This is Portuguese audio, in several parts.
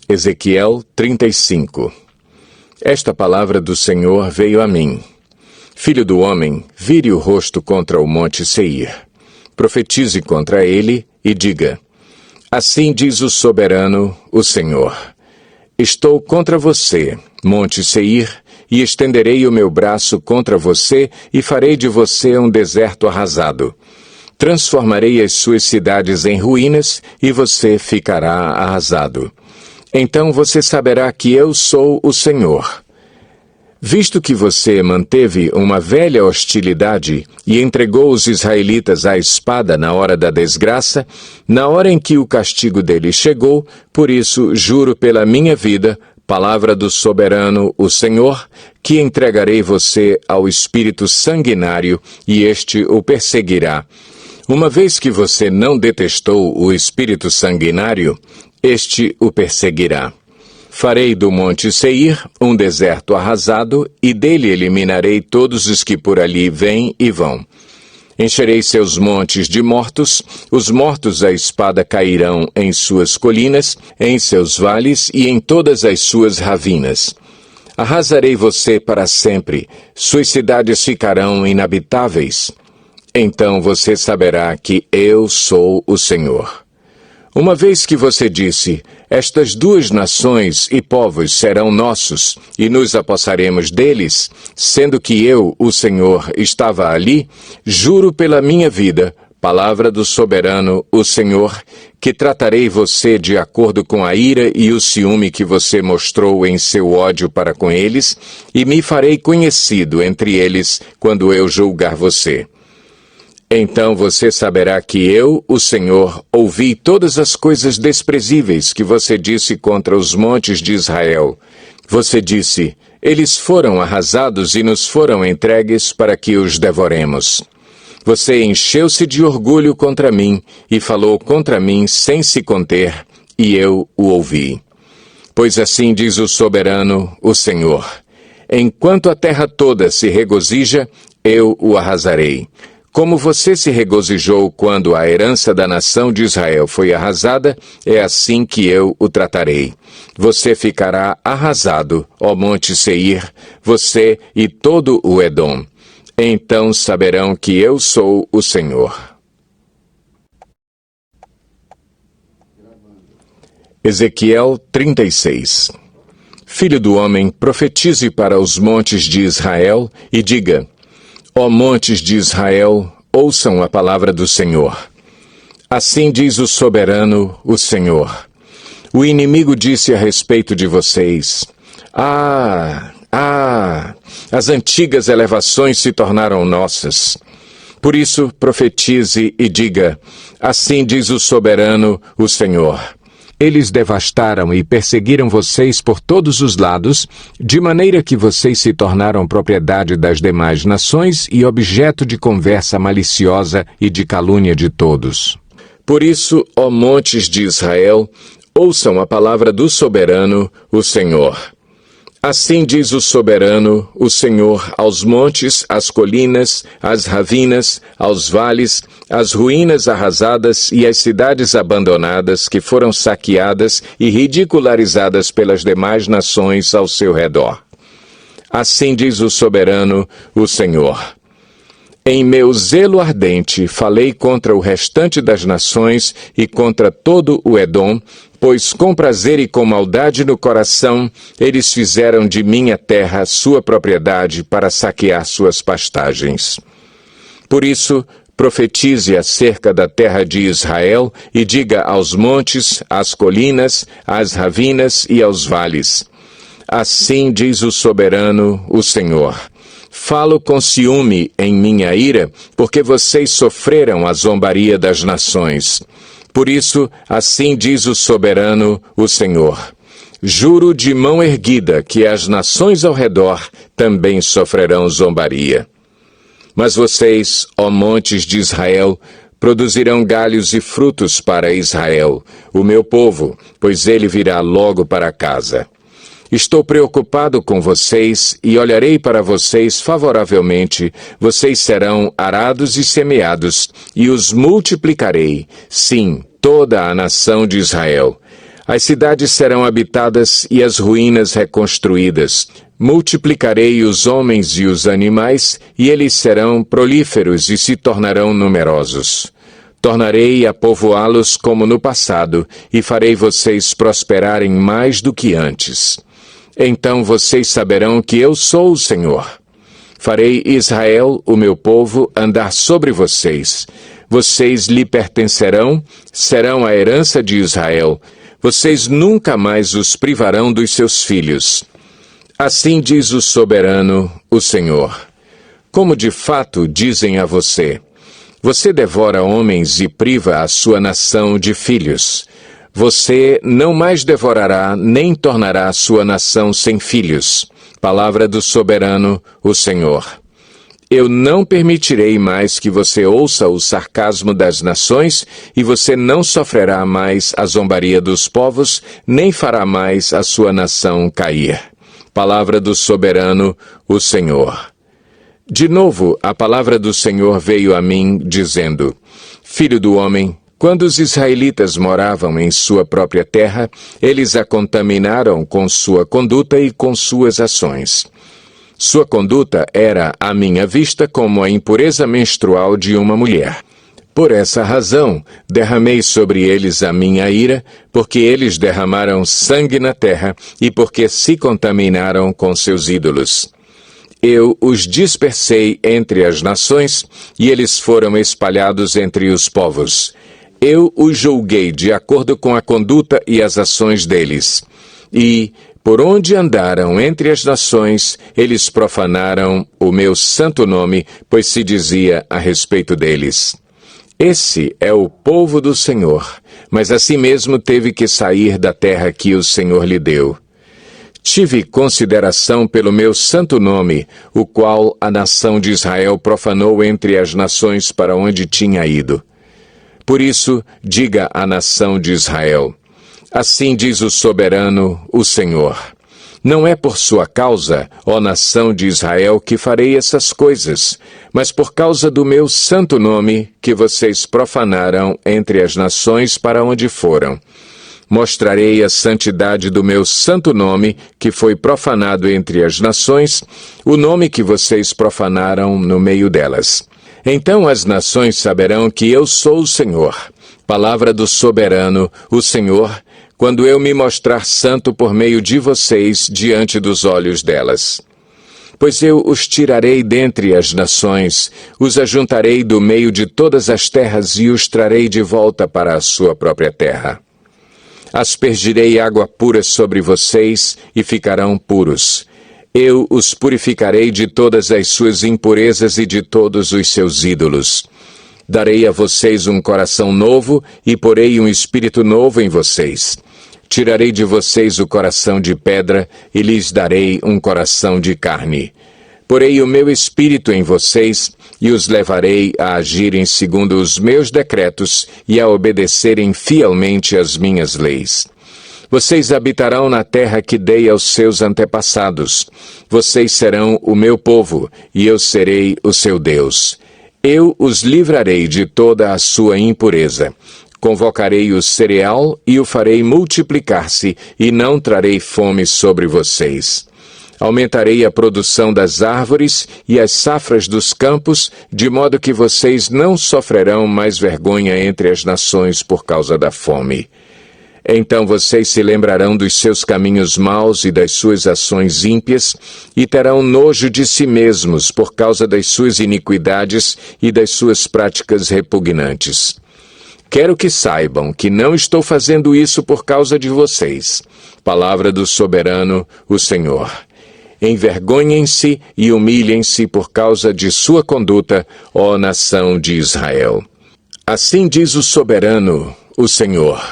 Ezequiel 35. Esta palavra do Senhor veio a mim. Filho do homem, vire o rosto contra o monte Seir. Profetize contra ele e diga: assim diz o soberano, o Senhor. Estou contra você, monte Seir, e estenderei o meu braço contra você e farei de você um deserto arrasado. Transformarei as suas cidades em ruínas e você ficará arrasado. Então você saberá que eu sou o Senhor. Visto que você manteve uma velha hostilidade e entregou os israelitas à espada na hora da desgraça, na hora em que o castigo deles chegou, por isso juro pela minha vida, palavra do soberano, o Senhor, que entregarei você ao espírito sanguinário e este o perseguirá. Uma vez que você não detestou o espírito sanguinário, este o perseguirá. Farei do monte Seir um deserto arrasado, e dele eliminarei todos os que por ali vêm e vão. Encherei seus montes de mortos, os mortos à espada cairão em suas colinas, em seus vales e em todas as suas ravinas. Arrasarei você para sempre, suas cidades ficarão inabitáveis. Então você saberá que eu sou o Senhor. Uma vez que você disse, estas duas nações e povos serão nossos, e nos apossaremos deles, sendo que eu, o Senhor, estava ali, juro pela minha vida, palavra do soberano, o Senhor, que tratarei você de acordo com a ira e o ciúme que você mostrou em seu ódio para com eles, e me farei conhecido entre eles quando eu julgar você. Então você saberá que eu, o Senhor, ouvi todas as coisas desprezíveis que você disse contra os montes de Israel. Você disse, eles foram arrasados e nos foram entregues para que os devoremos. Você encheu-se de orgulho contra mim e falou contra mim sem se conter, e eu o ouvi. Pois assim diz o soberano, o Senhor: enquanto a terra toda se regozija, eu o arrasarei. Como você se regozijou quando a herança da nação de Israel foi arrasada, é assim que eu o tratarei. Você ficará arrasado, ó monte Seir, você e todo o Edom. Então saberão que eu sou o Senhor. Ezequiel 36. Filho do homem, profetize para os montes de Israel e diga: ó montes de Israel, ouçam a palavra do Senhor. Assim diz o soberano, o Senhor. O inimigo disse a respeito de vocês: as antigas elevações se tornaram nossas. Por isso, profetize e diga: assim diz o soberano, o Senhor. Eles devastaram e perseguiram vocês por todos os lados, de maneira que vocês se tornaram propriedade das demais nações e objeto de conversa maliciosa e de calúnia de todos. Por isso, ó montes de Israel, ouçam a palavra do soberano, o Senhor. Assim diz o soberano, o Senhor, aos montes, às colinas, às ravinas, aos vales, às ruínas arrasadas e às cidades abandonadas que foram saqueadas e ridicularizadas pelas demais nações ao seu redor. Assim diz o soberano, o Senhor. Em meu zelo ardente falei contra o restante das nações e contra todo o Edom, pois com prazer e com maldade no coração, eles fizeram de minha terra sua propriedade para saquear suas pastagens. Por isso, profetize acerca da terra de Israel e diga aos montes, às colinas, às ravinas e aos vales: assim diz o soberano, o Senhor. Falo com ciúme em minha ira, porque vocês sofreram a zombaria das nações. Por isso, assim diz o soberano, o Senhor. Juro de mão erguida que as nações ao redor também sofrerão zombaria. Mas vocês, ó montes de Israel, produzirão galhos e frutos para Israel, o meu povo, pois ele virá logo para casa. Estou preocupado com vocês e olharei para vocês favoravelmente. Vocês serão arados e semeados, e os multiplicarei, sim, toda a nação de Israel. As cidades serão habitadas e as ruínas reconstruídas. Multiplicarei os homens e os animais, e eles serão prolíferos e se tornarão numerosos. Tornarei a povoá-los como no passado, e farei vocês prosperarem mais do que antes. Então vocês saberão que eu sou o Senhor. Farei Israel, o meu povo, andar sobre vocês. Vocês lhe pertencerão, serão a herança de Israel. Vocês nunca mais os privarão dos seus filhos. Assim diz o soberano, o Senhor. Como de fato dizem a você, você devora homens e priva a sua nação de filhos. Você não mais devorará, nem tornará a sua nação sem filhos. Palavra do soberano, o Senhor. Eu não permitirei mais que você ouça o sarcasmo das nações, e você não sofrerá mais a zombaria dos povos, nem fará mais a sua nação cair. Palavra do soberano, o Senhor. De novo, a palavra do Senhor veio a mim, dizendo: Filho do homem, quando os israelitas moravam em sua própria terra, eles a contaminaram com sua conduta e com suas ações. Sua conduta era, à minha vista, como a impureza menstrual de uma mulher. Por essa razão, derramei sobre eles a minha ira, porque eles derramaram sangue na terra e porque se contaminaram com seus ídolos. Eu os dispersei entre as nações, e eles foram espalhados entre os povos. Eu os julguei de acordo com a conduta e as ações deles. E, por onde andaram entre as nações, eles profanaram o meu santo nome, pois se dizia a respeito deles: Esse é o povo do Senhor, mas a si mesmo teve que sair da terra que o Senhor lhe deu. Tive consideração pelo meu santo nome, o qual a nação de Israel profanou entre as nações para onde tinha ido. Por isso, diga à nação de Israel: Assim diz o soberano, o Senhor: Não é por sua causa, ó nação de Israel, que farei essas coisas, mas por causa do meu santo nome, que vocês profanaram entre as nações para onde foram. Mostrarei a santidade do meu santo nome, que foi profanado entre as nações, o nome que vocês profanaram no meio delas. Então as nações saberão que eu sou o Senhor. Palavra do soberano, o Senhor, quando eu me mostrar santo por meio de vocês diante dos olhos delas. Pois eu os tirarei dentre as nações, os ajuntarei do meio de todas as terras e os trarei de volta para a sua própria terra. Aspergirei água pura sobre vocês e ficarão puros. Eu os purificarei de todas as suas impurezas e de todos os seus ídolos. Darei a vocês um coração novo e porei um espírito novo em vocês. Tirarei de vocês o coração de pedra e lhes darei um coração de carne. Porei o meu espírito em vocês e os levarei a agirem segundo os meus decretos e a obedecerem fielmente às minhas leis. Vocês habitarão na terra que dei aos seus antepassados. Vocês serão o meu povo e eu serei o seu Deus. Eu os livrarei de toda a sua impureza. Convocarei o cereal e o farei multiplicar-se, e não trarei fome sobre vocês. Aumentarei a produção das árvores e as safras dos campos, de modo que vocês não sofrerão mais vergonha entre as nações por causa da fome. Então vocês se lembrarão dos seus caminhos maus e das suas ações ímpias, e terão nojo de si mesmos por causa das suas iniquidades e das suas práticas repugnantes. Quero que saibam que não estou fazendo isso por causa de vocês. Palavra do soberano, o Senhor. Envergonhem-se e humilhem-se por causa de sua conduta, ó nação de Israel. Assim diz o soberano, o Senhor: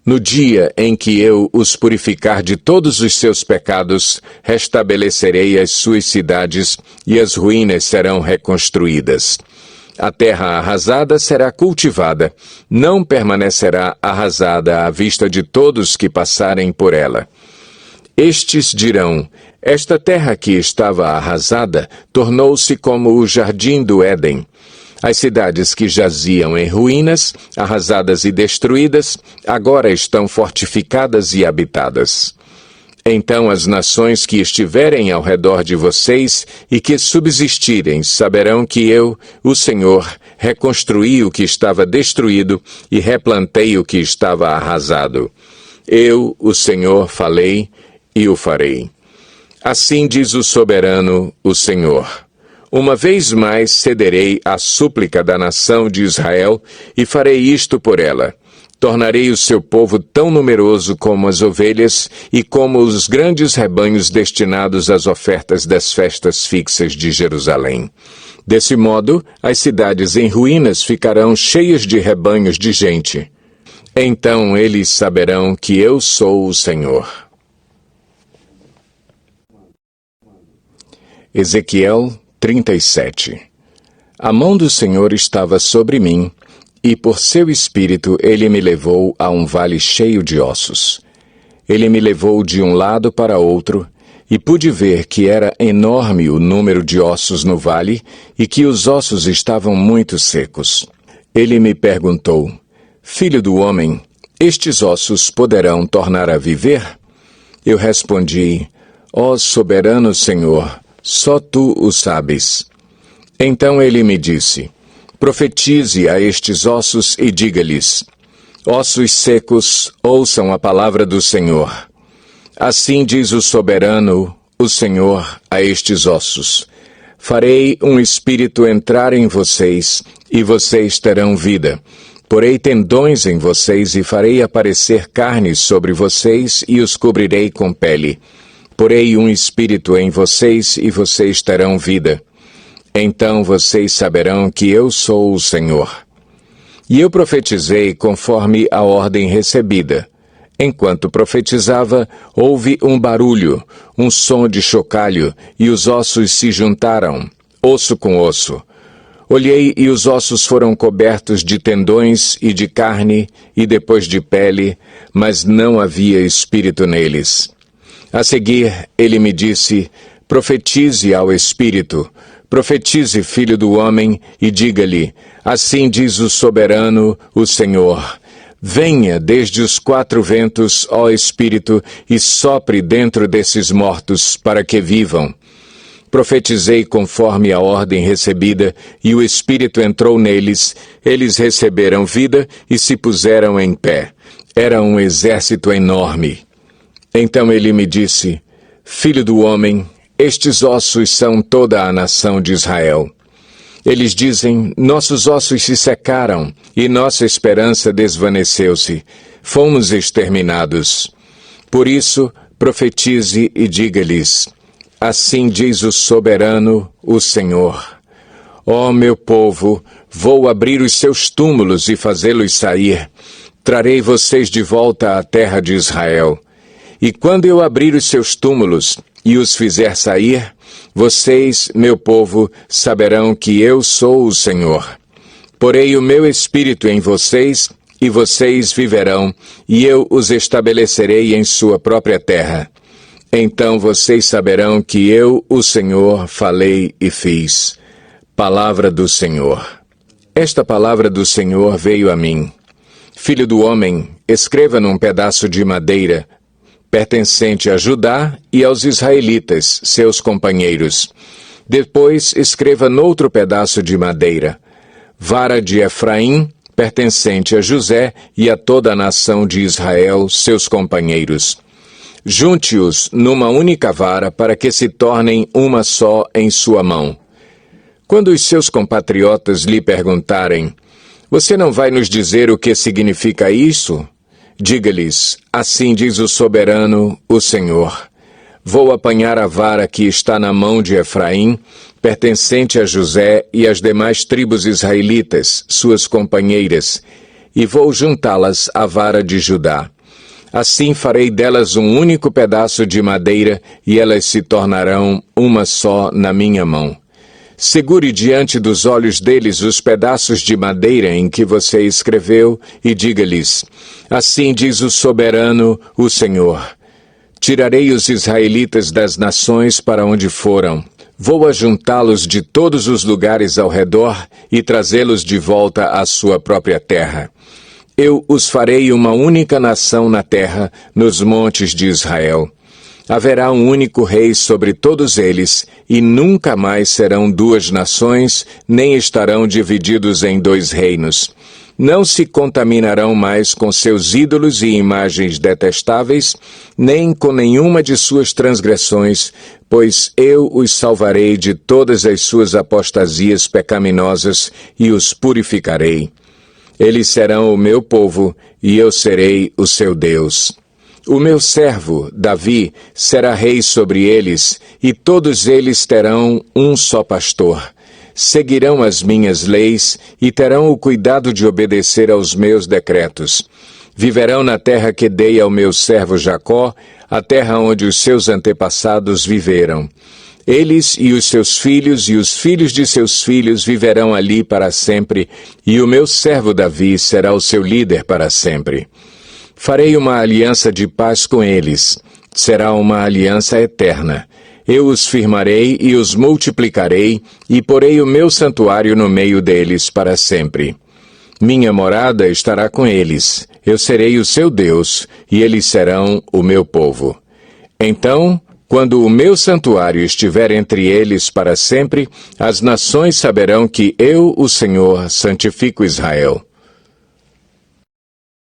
No dia em que eu os purificar de todos os seus pecados, restabelecerei as suas cidades e as ruínas serão reconstruídas. A terra arrasada será cultivada, não permanecerá arrasada à vista de todos que passarem por ela. Estes dirão: Esta terra que estava arrasada tornou-se como o jardim do Éden. As cidades que jaziam em ruínas, arrasadas e destruídas, agora estão fortificadas e habitadas. Então as nações que estiverem ao redor de vocês e que subsistirem saberão que eu, o Senhor, reconstruí o que estava destruído e replantei o que estava arrasado. Eu, o Senhor, falei e o farei. Assim diz o soberano, o Senhor. Uma vez mais cederei à súplica da nação de Israel e farei isto por ela. Tornarei o seu povo tão numeroso como as ovelhas e como os grandes rebanhos destinados às ofertas das festas fixas de Jerusalém. Desse modo, as cidades em ruínas ficarão cheias de rebanhos de gente. Então eles saberão que eu sou o Senhor. Ezequiel 37. A mão do Senhor estava sobre mim, e por seu espírito ele me levou a um vale cheio de ossos. Ele me levou de um lado para outro, e pude ver que era enorme o número de ossos no vale, e que os ossos estavam muito secos. Ele me perguntou, Filho do homem, estes ossos poderão tornar a viver? Eu respondi, ó soberano Senhor, só tu o sabes. Então ele me disse, profetize a estes ossos e diga-lhes, ossos secos, ouçam a palavra do Senhor. Assim diz o soberano, o Senhor, a estes ossos. Farei um espírito entrar em vocês, e vocês terão vida. Porei tendões em vocês e farei aparecer carne sobre vocês e os cobrirei com pele. Porei um espírito em vocês e vocês terão vida. Então vocês saberão que eu sou o Senhor. E eu profetizei conforme a ordem recebida. Enquanto profetizava, houve um barulho, um som de chocalho, e os ossos se juntaram, osso com osso. Olhei e os ossos foram cobertos de tendões e de carne, e depois de pele, mas não havia espírito neles. A seguir, ele me disse, profetize ao espírito, profetize, filho do homem, e diga-lhe, assim diz o soberano, o Senhor, venha desde os 4 ventos, ó Espírito, e sopre dentro desses mortos, para que vivam. Profetizei conforme a ordem recebida, e o Espírito entrou neles, eles receberam vida e se puseram em pé. Era um exército enorme. Então ele me disse, Filho do homem, estes ossos são toda a nação de Israel. Eles dizem, nossos ossos se secaram, e nossa esperança desvaneceu-se. Fomos exterminados. Por isso, profetize e diga-lhes, assim diz o soberano, o Senhor. Ó meu povo, vou abrir os seus túmulos e fazê-los sair. Trarei vocês de volta à terra de Israel. E quando eu abrir os seus túmulos e os fizer sair, vocês, meu povo, saberão que eu sou o Senhor. Porei o meu espírito em vocês, e vocês viverão, e eu os estabelecerei em sua própria terra. Então vocês saberão que eu, o Senhor, falei e fiz. Palavra do Senhor. Esta palavra do Senhor veio a mim. Filho do homem, escreva num pedaço de madeira, pertencente a Judá e aos israelitas, seus companheiros. Depois escreva noutro pedaço de madeira, vara de Efraim, pertencente a José e a toda a nação de Israel, seus companheiros. Junte-os numa única vara para que se tornem uma só em sua mão. Quando os seus compatriotas lhe perguntarem, você não vai nos dizer o que significa isso? Diga-lhes, assim diz o soberano, o Senhor. Vou apanhar a vara que está na mão de Efraim, pertencente a José e às demais tribos israelitas, suas companheiras, e vou juntá-las à vara de Judá. Assim farei delas um único pedaço de madeira, e elas se tornarão uma só na minha mão. Segure diante dos olhos deles os pedaços de madeira em que você escreveu, e diga-lhes, assim diz o soberano, o Senhor. Tirarei os israelitas das nações para onde foram. Vou ajuntá-los de todos os lugares ao redor e trazê-los de volta à sua própria terra. Eu os farei uma única nação na terra, nos montes de Israel. Haverá um único rei sobre todos eles, e nunca mais serão duas nações, nem estarão divididos em dois reinos. Não se contaminarão mais com seus ídolos e imagens detestáveis, nem com nenhuma de suas transgressões, pois eu os salvarei de todas as suas apostasias pecaminosas e os purificarei. Eles serão o meu povo, e eu serei o seu Deus. O meu servo, Davi, será rei sobre eles, e todos eles terão um só pastor. Seguirão as minhas leis e terão o cuidado de obedecer aos meus decretos. Viverão na terra que dei ao meu servo Jacó, a terra onde os seus antepassados viveram. Eles e os seus filhos e os filhos de seus filhos viverão ali para sempre, e o meu servo Davi será o seu líder para sempre. Farei uma aliança de paz com eles. Será uma aliança eterna. Eu os firmarei e os multiplicarei, e porei o meu santuário no meio deles para sempre. Minha morada estará com eles. Eu serei o seu Deus, e eles serão o meu povo. Então, quando o meu santuário estiver entre eles para sempre, as nações saberão que eu, o Senhor, santifico Israel.